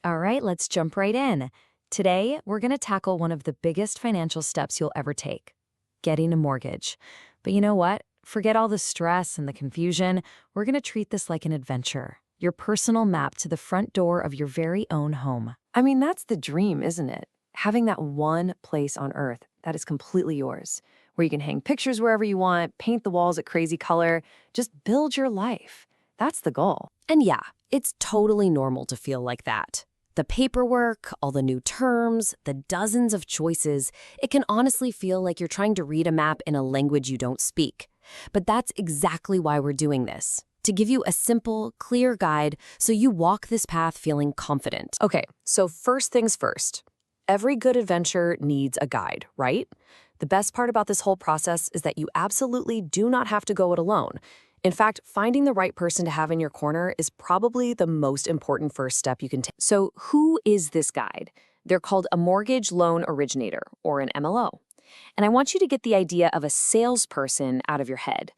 All right, let's jump right in. Today, we're going to tackle one of the biggest financial steps you'll ever take, getting a mortgage. But you know what? Forget all the stress and the confusion. We're going to treat this like an adventure, your personal map to the front door of your very own home. I mean, that's the dream, isn't it? Having that one place on earth that is completely yours, where you can hang pictures wherever you want, paint the walls a crazy color, just build your life. That's the goal. And yeah, it's totally normal to feel like that. The paperwork, all the new terms, the dozens of choices, it can honestly feel like you're trying to read a map in a language you don't speak. But that's exactly why we're doing this, to give you a simple, clear guide so you walk this path feeling confident. Okay, so first things first. Every good adventure needs a guide, right? The best part about this whole process is that you absolutely do not have to go it alone. In fact, finding the right person to have in your corner is probably the most important first step you can take. So who is this guide? They're called a Mortgage Loan Originator, or an MLO. And I want you to get the idea of a salesperson out of your head.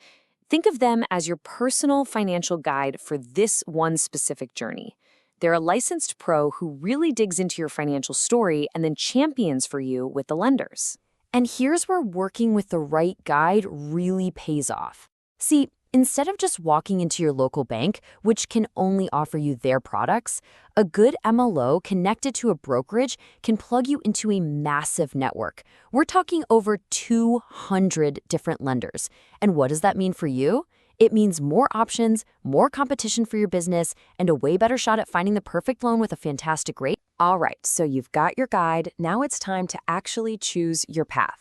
Think of them as your personal financial guide for this one specific journey. They're a licensed pro who really digs into your financial story and then champions for you with the lenders. And here's where working with the right guide really pays off. See, instead of just walking into your local bank, which can only offer you their products, a good MLO connected to a brokerage can plug you into a massive network. We're talking over 200 different lenders. And what does that mean for you? It means more options, more competition for your business, and a way better shot at finding the perfect loan with a fantastic rate. All right, so you've got your guide. Now it's time to actually choose your path.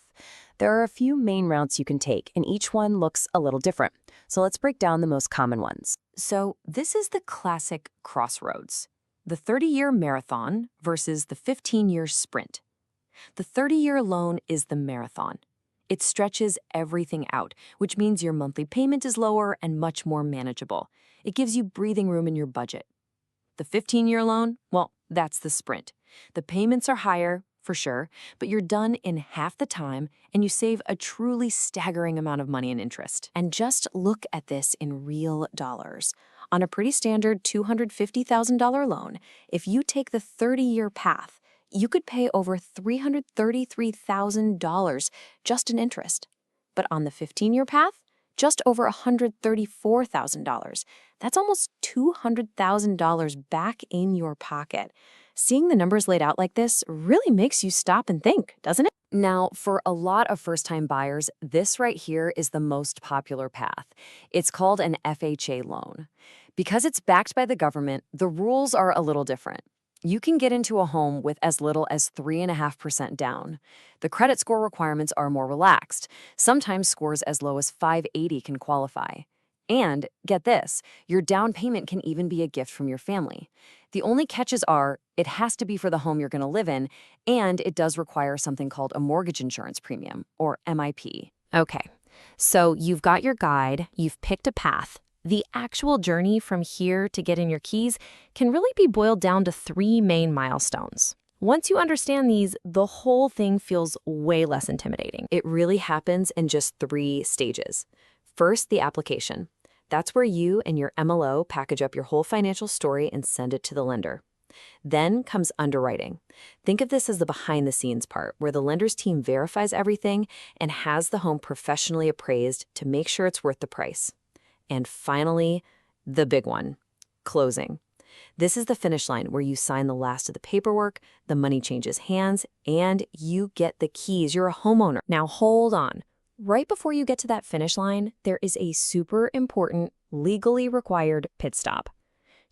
There are a few main routes you can take, and each one looks a little different. So let's break down the most common ones. So this is the classic crossroads. The 30-year marathon versus the 15-year sprint. The 30-year loan is the marathon. It stretches everything out, which means your monthly payment is lower and much more manageable. It gives you breathing room in your budget. The 15-year loan, well, that's the sprint. The payments are higher, for sure, but you're done in half the time and you save a truly staggering amount of money in interest. And just look at this in real dollars. On a pretty standard $250,000 loan, if you take the 30-year path, you could pay over $333,000 just in interest. But on the 15-year path, just over $134,000. That's almost $200,000 back in your pocket. Seeing the numbers laid out like this really makes you stop and think, doesn't it? Now, for a lot of first-time buyers, this right here is the most popular path. It's called an FHA loan. Because it's backed by the government, the rules are a little different. You can get into a home with as little as 3.5% down. The credit score requirements are more relaxed. Sometimes scores as low as 580 can qualify. And get this, your down payment can even be a gift from your family. The only catches are, it has to be for the home you're going to live in, and it does require something called a mortgage insurance premium, or MIP. Okay, so you've got your guide, you've picked a path. The actual journey from here to getting your keys can really be boiled down to 3 main milestones. Once you understand these, the whole thing feels way less intimidating. It really happens in just 3 stages. First, the application. That's where you and your MLO package up your whole financial story and send it to the lender. Then comes underwriting. Think of this as the behind-the-scenes part, where the lender's team verifies everything and has the home professionally appraised to make sure it's worth the price. And finally, the big one, closing. This is the finish line where you sign the last of the paperwork, the money changes hands, and you get the keys. You're a homeowner. Now hold on. Right before you get to that finish line, there is a super important, legally required pit stop.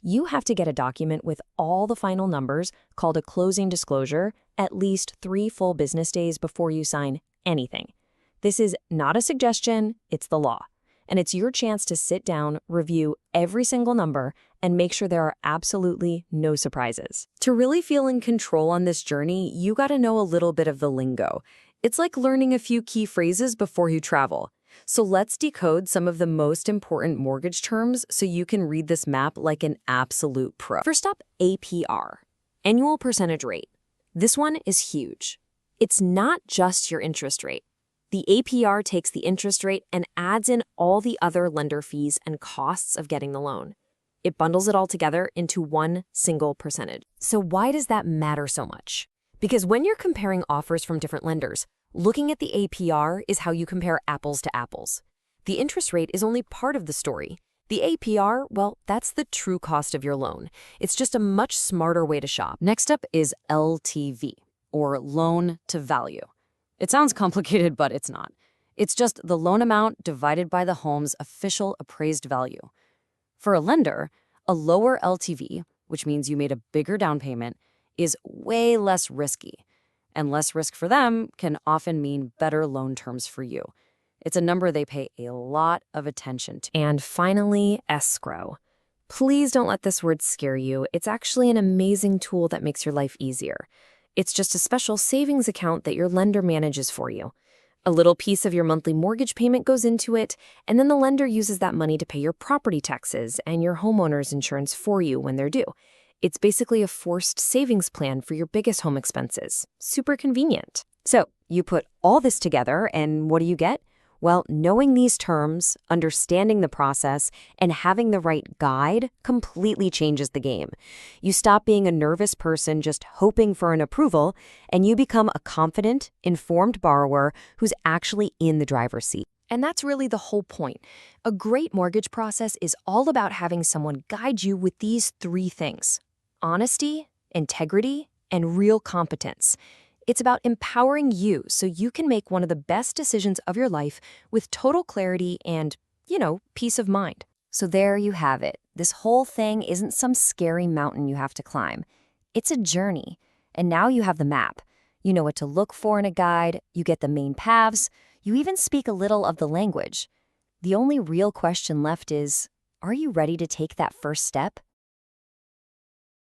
You have to get a document with all the final numbers, called a closing disclosure, at least 3 full business days before you sign anything. This is not a suggestion, it's the law. And it's your chance to sit down, review every single number, and make sure there are absolutely no surprises. To really feel in control on this journey, you gotta know a little bit of the lingo. It's like learning a few key phrases before you travel. So let's decode some of the most important mortgage terms so you can read this map like an absolute pro. First up, APR, annual percentage rate. This one is huge. It's not just your interest rate. The APR takes the interest rate and adds in all the other lender fees and costs of getting the loan. It bundles it all together into one single percentage. So why does that matter so much? Because when you're comparing offers from different lenders, looking at the APR is how you compare apples to apples. The interest rate is only part of the story. The APR, well, that's the true cost of your loan. It's just a much smarter way to shop. Next up is LTV, or loan to value. It sounds complicated, but it's not. It's just the loan amount divided by the home's official appraised value. For a lender, a lower LTV, which means you made a bigger down payment, is way less risky. And less risk for them can often mean better loan terms for you. It's a number they pay a lot of attention to. And finally, escrow. Please don't let this word scare you. It's actually an amazing tool that makes your life easier. It's just a special savings account that your lender manages for you. A little piece of your monthly mortgage payment goes into it, and then the lender uses that money to pay your property taxes and your homeowner's insurance for you when they're due. It's basically a forced savings plan for your biggest home expenses. Super convenient. So you put all this together, and what do you get? Well, knowing these terms, understanding the process, and having the right guide completely changes the game. You stop being a nervous person just hoping for an approval, and you become a confident, informed borrower who's actually in the driver's seat. And that's really the whole point. A great mortgage process is all about having someone guide you with these three things: honesty, integrity, and real competence. It's about empowering you so you can make one of the best decisions of your life with total clarity and, peace of mind. So there you have it. This whole thing isn't some scary mountain you have to climb. It's a journey. And now you have the map. You know what to look for in a guide, you get the main paths, you even speak a little of the language. The only real question left is, are you ready to take that first step?